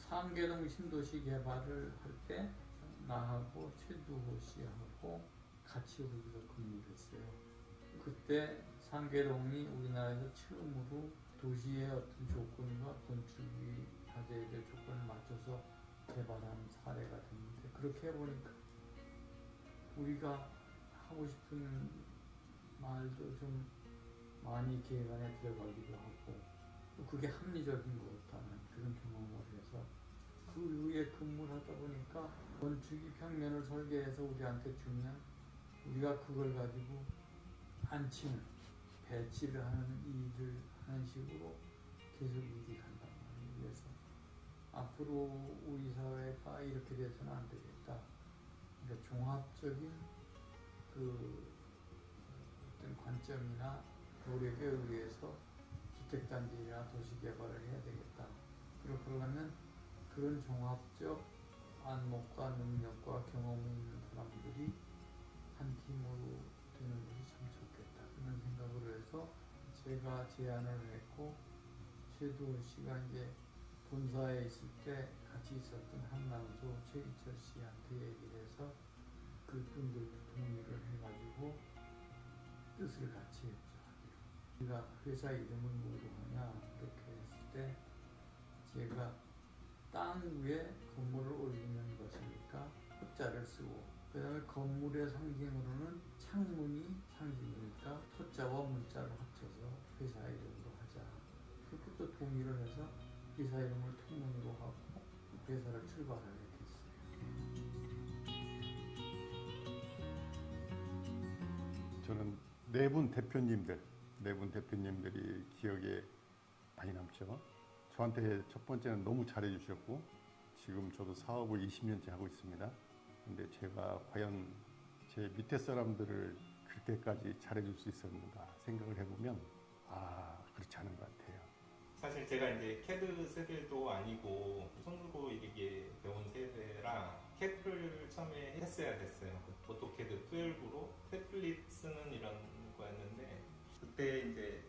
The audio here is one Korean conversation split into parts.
상계동 신도시 개발을 할 때 나하고 최두호 씨하고 같이 우리가 근무를 했어요. 그때 상계동이 우리나라에서 처음으로 도시의 어떤 조건과 건축이 가져야 될 조건을 맞춰서 개발한 사례가 됐는데, 그렇게 해보니까 우리가 하고 싶은 말도 좀 많이 계획 안에 들어가기도 하고, 또 그게 합리적인 것 같다는 그런 경험을 해서 그 이후에 근무를 하다 보니까 건축이 평면을 설계해서 우리한테 주면 우리가 그걸 가지고 안치는, 배치를 하는 일을 하는 식으로 계속 일이 간단 말이에요. 그래서 앞으로 우리 사회가 이렇게 돼서는 안 되겠다. 그러니까 종합적인 그 어떤 관점이나 노력에 의해서 주택단지나 도시개발을 해야 되겠다. 그러려면 그런 종합적 안목과 능력과 경험이 있는 사람들이 한 팀으로 되는 것이 참 좋겠다. 그런 생각으로 해서 제가 제안을 했고, 최두원 씨가 이제 본사에 있을 때 같이 있었던 한남소 최희철 씨한테 얘기를 해서 그분들도 동의를 해가지고 뜻을 같이 했죠. 우리가 회사 이름을 뭐로 하냐 이렇게 했을 때 제가 땅 위에 건물을 올리는 것이니까 토자를 쓰고, 그 다음에 건물의 상징으로는 창문이 상징이니까 토자와 문자를 합쳐서 회사 이름으로 하자. 그렇게 또 동의를 해서 회사 이름을 통문으로 하고 회사를 출발하게 됐어요. 저는 네 분 대표님들이 기억에 많이 남죠. 저한테 첫 번째는 너무 잘해주셨고, 지금 저도 사업을 20년째 하고 있습니다. 근데 제가 과연 제 밑에 사람들을 그렇게까지 잘해줄 수 있었는가 생각을 해보면, 그렇지 않은 것 같아요. 사실 제가 이제 캐드 세대도 아니고 손으로 이렇게 배운 세대라 캐드를 처음에 했어야 됐어요. 오토캐드 12로 태블릿 쓰는 이런 거였는데, 그때 이제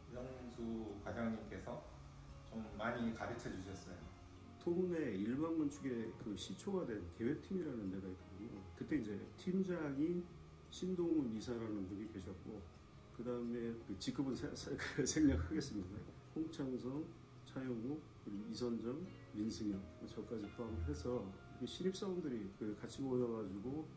이성수 과장님께서 좀 많이 가르쳐 주셨어요. 토문의 일반 건축의 그 시초가 된 계획팀이라는 데가 있거든요. 그때 이제 팀장이 신동훈 이사라는 분이 계셨고, 그 다음에 그 직급은 생략하겠습니다. 홍창성, 차영우, 그리고 이선정, 민승현, 저까지 포함을 해서 신입사원들이 같이 모여가지고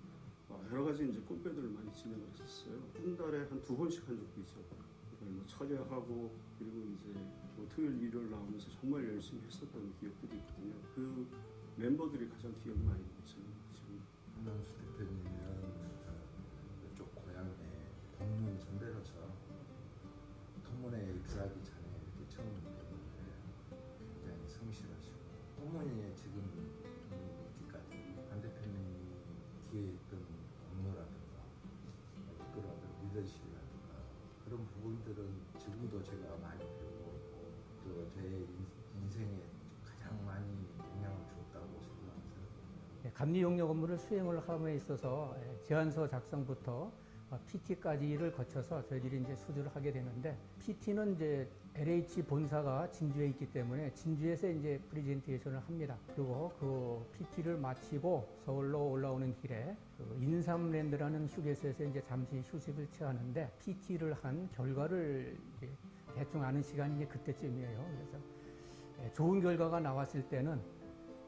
여러 가지 이제 꿈배들을 많이 진행을 했었어요. 한 달에 한 2번씩 한 적도 있었고, 뭐 철야하고, 그리고 이제 뭐 토요일, 일요일 나오면서 정말 열심히 했었던 기억들이 있거든요. 그 멤버들이 가장 기억이 많이 남습니다. 지금 한남수 대표님은 이쪽 고향의 동문 선배로서 통문에 입사하기 전에 이렇게 처음 뵀는데 굉장히 성실하시고, 통문에 지금 있기까지 한 대표님이 기회했던 업무라든가 이끌어가던 리더십이라든가 그런 부분들은 지금도 제가 많이 배우고 있고, 또 제 인생에 가장 많이 영향을 줬다고 생각합니다. 감리용역 업무를 수행을 함에 있어서 제안서 작성부터 PT까지를 거쳐서 저희들이 이제 수주를 하게 되는데, PT는 이제 LH 본사가 진주에 있기 때문에 진주에서 이제 프레젠테이션을 합니다. 그리고 그 PT를 마치고 서울로 올라오는 길에 그 인삼랜드라는 휴게소에서 이제 잠시 휴식을 취하는데, PT를 한 결과를 이제 대충 아는 시간이 이제 그때쯤이에요. 그래서 좋은 결과가 나왔을 때는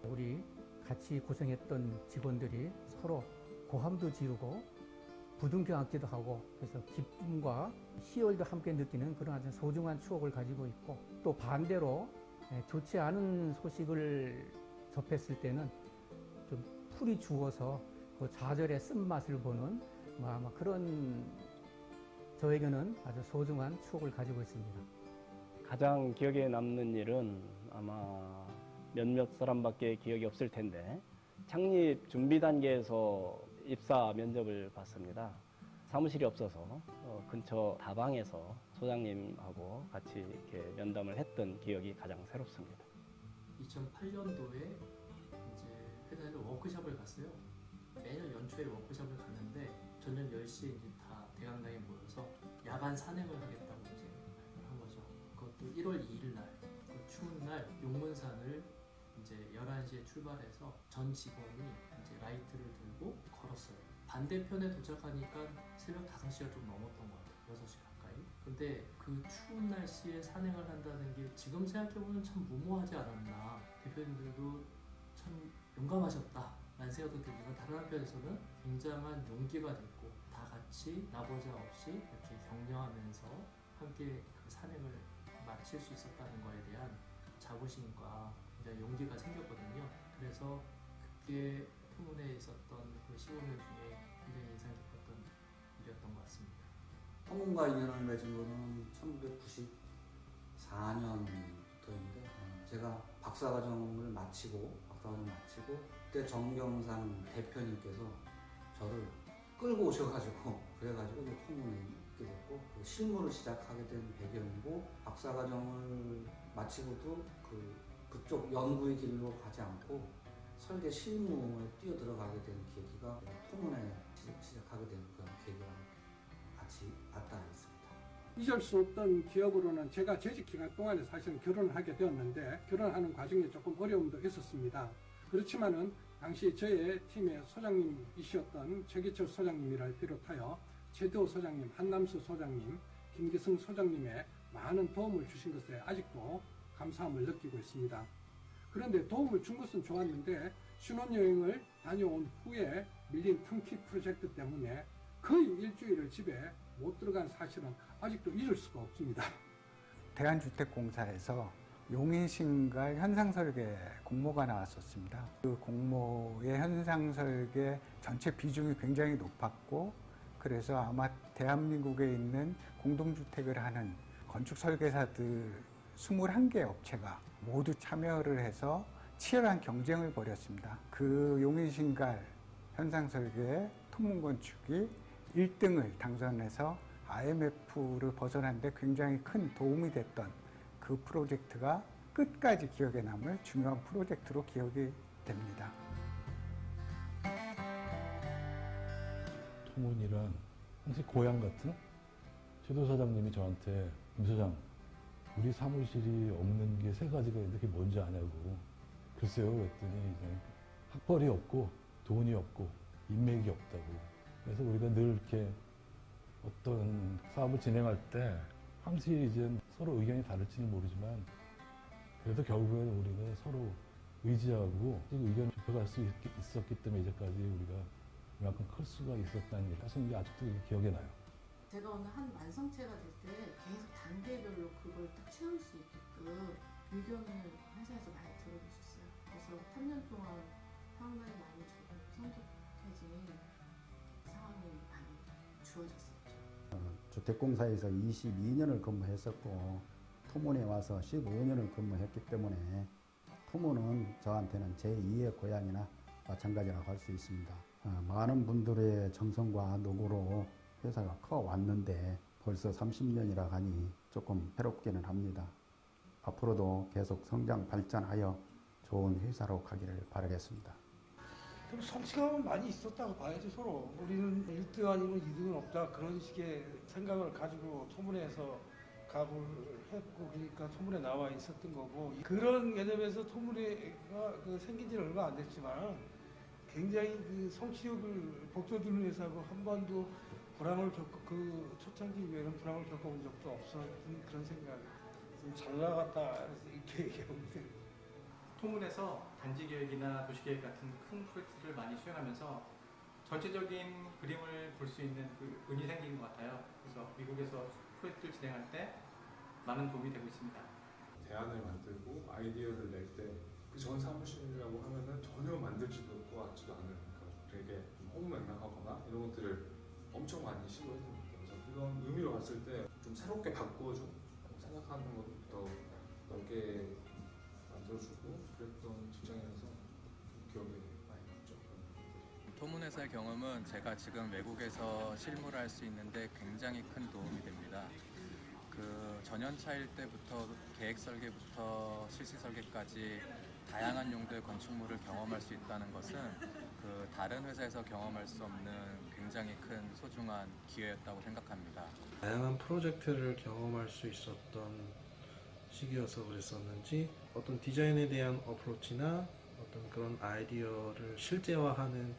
우리 같이 고생했던 직원들이 서로 고함도 지르고 부둥켜 안기도 하고, 그래서 기쁨과 희열도 함께 느끼는 그런 아주 소중한 추억을 가지고 있고, 또 반대로 좋지 않은 소식을 접했을 때는 좀 풀이 죽어서 그 좌절의 쓴맛을 보는 아마 그런 저에게는 아주 소중한 추억을 가지고 있습니다. 가장 기억에 남는 일은 아마 몇몇 사람밖에 기억이 없을 텐데, 창립 준비 단계에서 입사 면접을 봤습니다. 사무실이 없어서 근처 다방에서 소장님하고 같이 이렇게 면담을 했던 기억이 가장 새롭습니다. 2008년도에 이제 회사에서 워크숍을 갔어요. 매년 연초에 워크숍을 갔는데 저녁 10시에 이제 다 대강당에 모여서 야간 산행을 하겠다고 이제 발표를 한 거죠. 그것도 1월 2일 날, 그 추운 날 용문산을 이제 11시에 출발해서 전 직원이 이제 라이트를 들고 걸었어요. 반대편에 도착하니까 새벽 5시가 좀 넘었던 것 같아요. 6시 가까이. 근데 그 추운 날씨에 산행을 한다는 게 지금 생각해보면 참 무모하지 않았나. 대표님들도 참 용감하셨다 라는 생각도 들지만 다른 한편에서는 굉장한 용기가 됐고 다 같이 나보자 없이 이렇게 격려하면서 함께 그 산행을 마칠 수 있었다는 거에 대한 자부심과 굉장히 용기가 생겼거든요. 그래서 그게 토문에 있었던 그 15년 중에 굉장히 인상 깊었던 일이었던 것 같습니다. 토문과 인연을 맺은 거는 1994년부터인데 제가 박사과정을 마치고 그때 정경상 대표님께서 저를 끌고 오셔가지고 그래가지고 이제 토문에 있게 됐고 실무를 시작하게 된 배경이고 박사과정을 마치고도 그쪽 연구의 길로 가지 않고 설계 실무에 뛰어들어가게 된 계기가 토문에 시작하게 된 그런 계기와 같이 맞닿아 있습니다. 잊을 수 없던 기억으로는 제가 재직 기간 동안에 사실은 결혼을 하게 되었는데 결혼하는 과정에 조금 어려움도 있었습니다. 그렇지만은 당시 저의 팀의 소장님이셨던 최기철 소장님이를 비롯하여 최대호 소장님, 한남수 소장님, 김기승 소장님의 많은 도움을 주신 것에 아직도 감사함을 느끼고 있습니다. 그런데 도움을 준 것은 좋았는데 신혼여행을 다녀온 후에 밀린 턴키 프로젝트 때문에 거의 일주일을 집에 못 들어간 사실은 아직도 잊을 수가 없습니다. 대한주택공사에서 용인신갈 현상설계 공모가 나왔었습니다. 그 공모의 현상설계 전체 비중이 굉장히 높았고 그래서 아마 대한민국에 있는 공동주택을 하는 건축설계사들 21개 업체가 모두 참여를 해서 치열한 경쟁을 벌였습니다. 그 용인신갈 현상설계 토문건축이 1등을 당선해서 IMF를 벗어난 데 굉장히 큰 도움이 됐던 그 프로젝트가 끝까지 기억에 남을 중요한 프로젝트로 기억이 됩니다. 토문이란 항상 고향 같은 최도 사장님이 저한테 김 소장 우리 사무실이 없는 게 3가지가 있는데 그게 뭔지 아냐고. 글쎄요 그랬더니 이제 학벌이 없고 돈이 없고 인맥이 없다고. 그래서 우리가 늘 이렇게 어떤 사업을 진행할 때 항상 이제 서로 의견이 다를지는 모르지만 그래도 결국에는 우리가 서로 의지하고 의견을 좁혀갈 수 있었기 때문에 이제까지 우리가 이만큼 클 수가 있었다는 게 사실 이게 아직도 기억에 나요. 제가 어느 한 완성체가 될 때 계속 단계별로 그걸 딱 채울 수 있게끔 의견을 회사에서 많이 들어주셨어요. 그래서 3년 동안 상당히 많이 성숙해진 상황이 많이 주어졌었죠. 주택공사에서 22년을 근무했었고 토문에 와서 15년을 근무했기 때문에 토문은 저한테는 제2의 고향이나 마찬가지라고 할 수 있습니다. 많은 분들의 정성과 노고로 회사가 커왔는데 벌써 30년이라 하니 조금 새롭기는 합니다. 앞으로도 계속 성장 발전하여 좋은 회사로 가기를 바라겠습니다. 성취감은 많이 있었다고 봐야지 서로. 우리는 1등 아니면 2등은 없다 그런 식의 생각을 가지고 토문에서 각오를 했고 그러니까 토문에 나와 있었던 거고 그런 개념에서 토문회가 생긴 지는 얼마 안 됐지만 굉장히 그 성취욕을 복돋는 회사고 한 번도 불황을 그 초창기 이후에는 불황을 겪어본 적도 없었던 그런 생각이 좀 잘 나갔다 이렇게 얘기하면 돼요. 토문에서 단지 계획이나 도시 계획 같은 큰 프로젝트를 많이 수행하면서 전체적인 그림을 볼 수 있는 그 운이 생긴 것 같아요. 그래서 미국에서 프로젝트를 진행할 때 많은 도움이 되고 있습니다. 대안을 만들고 아이디어를 낼 때 그 전 사무실이라고 하면은 전혀 만들지도 같지도 않은 되게 허무맹랑하거나 이런 것들을 엄청 많이 시도했습니다. 그래서 그런 의미로 봤을 때 좀 새롭게 바꾸어줘 생각하는 것부터 넓게 만들어주고 그랬던 직장이라서 기억에 많이 남죠. 토문회사의 경험은 제가 지금 외국에서 실무를 할 수 있는데 굉장히 큰 도움이 됩니다. 그 전연차일 때부터 계획 설계부터 실시 설계까지 다양한 용도의 건축물을 경험할 수 있다는 것은 그 다른 회사에서 경험할 수 없는 굉장히 큰 소중한 기회였다고 생각합니다. 다양한 프로젝트를 경험할 수 있었던 시기여서 그랬었는지 어떤 디자인에 대한 어프로치나 어떤 그런 아이디어를 실제화하는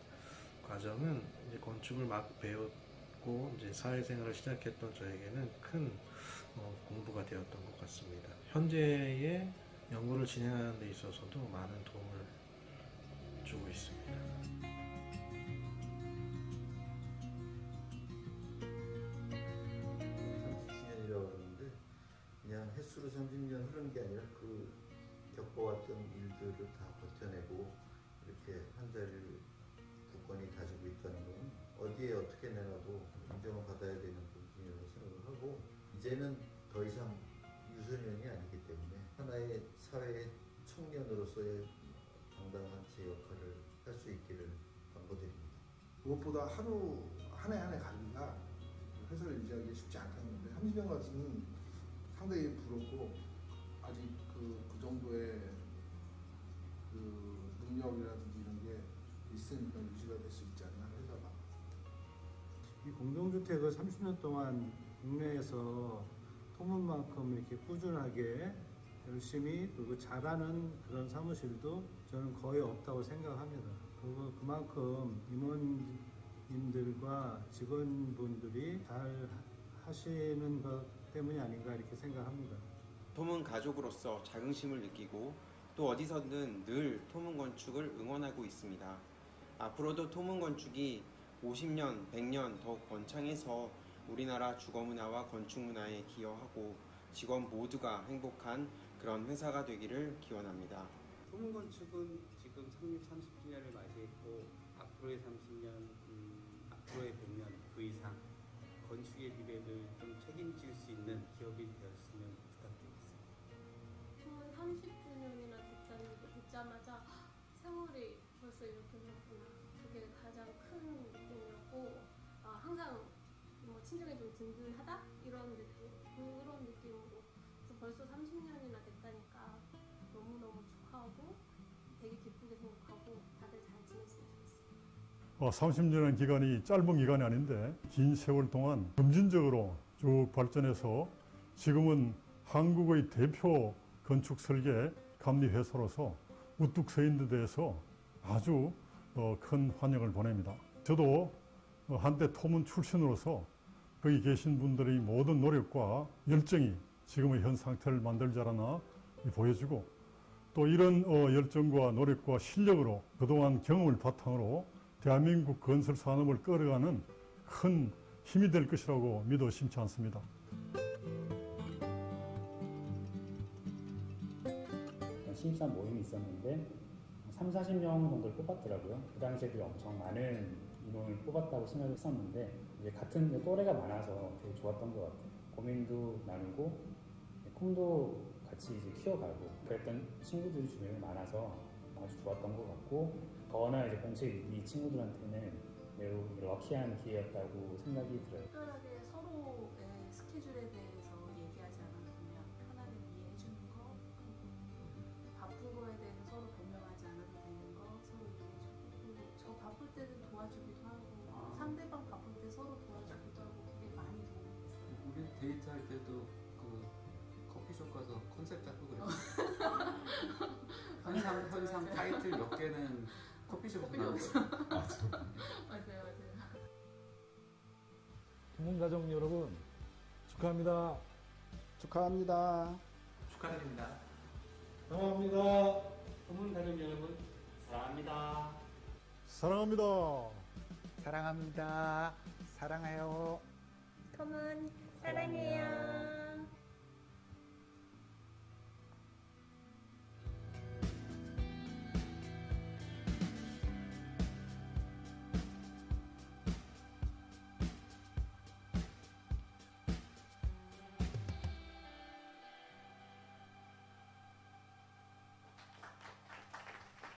과정은 이제 건축을 막 배웠고 이제 사회생활을 시작했던 저에게는 큰 공부가 되었던 것 같습니다. 현재의 연구를 진행하는 데 있어서도 많은 도움을 주고 있습니다. 30년이라고 그러는데 그냥 횟수로 30년 흐르는 게 아니라 그 겪어왔던 일들을 다 버텨내고 이렇게 한 자리를 굳건히 다지고 있다는 건 어디에 어떻게 내놔도 인정을 받아야 되는 부분이라고 생각을 하고, 이제는 더 이상 유소년이 아니기 때문에 하나의 사회의 청년으로서의 당당한 제 역할을 할 수 있기를 당부드립니다. 무엇보다 하루 한 해 한 해 가기가 회사를 유지하기 쉽지 않다는데 30년 같은 상당히 부럽고, 아직 그 정도의 그 능력이라든지 이런 게 있으니까 유지가 될 수 있지 않나 회사가. 이 공동주택을 30년 동안 국내에서 토문만큼 이렇게 꾸준하게 열심히 그리고 잘하는 그런 사무실도 저는 거의 없다고 생각합니다. 그리고 그만큼 임원님들과 직원분들이 잘 하시는 것 때문이 아닌가 이렇게 생각합니다. 토문 가족으로서 자긍심을 느끼고 또 어디서든 늘 토문 건축을 응원하고 있습니다. 앞으로도 토문 건축이 50년, 100년 더욱 번창해서 우리나라 주거문화와 건축문화에 기여하고 직원 모두가 행복한 그런 회사가 되기를 기원합니다. 토문 건축은 지금 창립 30주년을 맞이했고 앞으로의 30년, 앞으로의 100년 그 이상 건축의 미래를 좀 책임질 수 있는 기업이 되었으면 부탁드리겠습니다. 토문 30주년이나 듣자마자 세월이 벌써 이렇게 됐구나. 그게 가장 큰 느낌이었고, 항상 뭐 친정이 좀 든든하다 이런 느낌, 그런 느낌으로 벌써 30년이나 됐다니까 너무너무 축하하고 되게 기쁘게 생각하고 다들 잘 지냈으면 좋겠어요. 30년의 기간이 짧은 기간이 아닌데 긴 세월 동안 점진적으로 쭉 발전해서 지금은 한국의 대표 건축 설계 감리 회사로서 우뚝 서 있는 데 대해서 아주 큰 환영을 보냅니다. 저도 한때 토문 출신으로서 거기 계신 분들의 모든 노력과 열정이 지금의 현 상태를 만들지 않았나 보여지고, 또 이런 열정과 노력과 실력으로 그동안 경험을 바탕으로 대한민국 건설 산업을 끌어가는 큰 힘이 될 것이라고 믿어 심지 않습니다. 신입사원 모임이 있었는데 30-40명 정도를 뽑았더라고요. 그 당시에도 엄청 많은 인원을 뽑았다고 생각했었는데 이제 같은 또래가 많아서 되게 좋았던 것 같아요. 고민도 나누고 꿈도 같이 이제 키워가고 그랬던 친구들이 주변에 많아서 아주 좋았던 것 같고, 더나 이제 공채 이 친구들한테는 매우 럭키한 기회였다고 생각이 들어요. 특별하게 서로의 스케줄에 대해서 얘기하지 않아두면 편하게 이해해주는 거, 그리고 바쁜 거에 대해서 서로 변명하지 않아도 되는 거 서로 이해해주고, 그리고 저 바쁠 때는 도와주기도 하고 상대방 바쁠 때 서로 도와주기도 하고 그게 많이 도움이 됐어요. 우리 데이트할 때도 그 커피숍 가서 컨셉 잡고 그랬어요. 현상 타이틀 몇 개는 커피숍에서 나왔어요. 맞아요. 토문 가족 여러분 축하합니다. 축하합니다. 축하드립니다. 사랑합니다. 토문 가족 여러분 사랑합니다. 사랑합니다. 사랑합니다. 사랑해요. 토문 사랑해요.